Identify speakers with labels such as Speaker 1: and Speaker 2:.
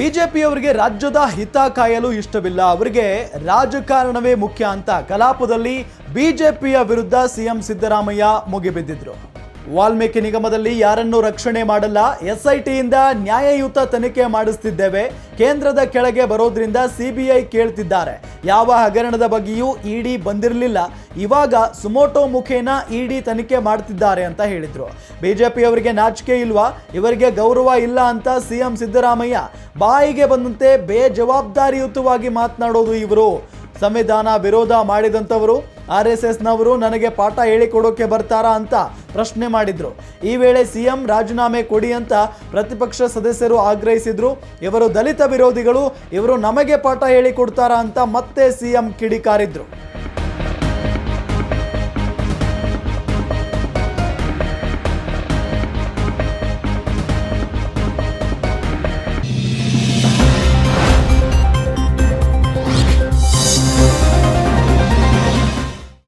Speaker 1: ಬಿಜೆಪಿಯವರಿಗೆ ರಾಜ್ಯದ ಹಿತ ಕಾಯಲು ಇಷ್ಟವಿಲ್ಲ, ಅವರಿಗೆ ರಾಜಕಾರಣವೇ ಮುಖ್ಯ ಅಂತ ಕಲಾಪದಲ್ಲಿ ಬಿಜೆಪಿಯ ವಿರುದ್ಧ ಸಿಎಂ ಸಿದ್ದರಾಮಯ್ಯ ಮುಗಿಬಿದ್ದಿದ್ರು. ವಾಲ್ಮೀಕಿ ನಿಗಮದಲ್ಲಿ ಯಾರನ್ನೂ ರಕ್ಷಣೆ ಮಾಡಲ್ಲ, ಎಸ್ಐಟಿಯಿಂದ ನ್ಯಾಯಯುತ ತನಿಖೆ ಮಾಡಿಸ್ತಿದ್ದೇವೆ, ಕೇಂದ್ರದ ಕೆಳಗೆ ಬರೋದ್ರಿಂದ ಸಿಬಿಐ ಕೇಳ್ತಿದ್ದಾರೆ, ಯಾವ ಹಗರಣದ ಬಗ್ಗೆಯೂ ಇಡಿ ಬಂದಿರಲಿಲ್ಲ, ಇವಾಗ ಸುಮೋಟೋ ಮುಖೇನ ಇಡಿ ತನಿಖೆ ಮಾಡ್ತಿದ್ದಾರೆ ಅಂತ ಹೇಳಿದ್ರು. ಬಿಜೆಪಿಯವರಿಗೆ ನಾಚಿಕೆ ಇಲ್ವಾ, ಇವರಿಗೆ ಗೌರವ ಇಲ್ಲ ಅಂತ ಸಿಎಂ ಸಿದ್ದರಾಮಯ್ಯ ಬಾಯಿಗೆ ಬಂದಂತೆ ಬೇಜವಾಬ್ದಾರಿಯುತವಾಗಿ ಮಾತನಾಡೋದು ಇವರು. ಸಂವಿಧಾನ ವಿರೋಧ ಮಾಡಿದಂಥವರು RSSನವರು ನನಗೆ ಪಾಠ ಹೇಳಿಕೊಡೋಕೆ ಬರ್ತಾರಾ ಅಂತ ಪ್ರಶ್ನೆ ಮಾಡಿದ್ರು. ಈ ವೇಳೆ ಸಿಎಂ ರಾಜೀನಾಮೆ ಕೊಡಿ ಅಂತ ಪ್ರತಿಪಕ್ಷ ಸದಸ್ಯರು ಆಗ್ರಹಿಸಿದ್ರು. ಇವರು ದಲಿತ ವಿರೋಧಿಗಳು, ಇವರು ನಮಗೆ ಪಾಠ ಹೇಳಿಕೊಡ್ತಾರಾ ಅಂತ ಮತ್ತೆ ಸಿಎಂ ಕಿಡಿಕಾರಿದ್ರು.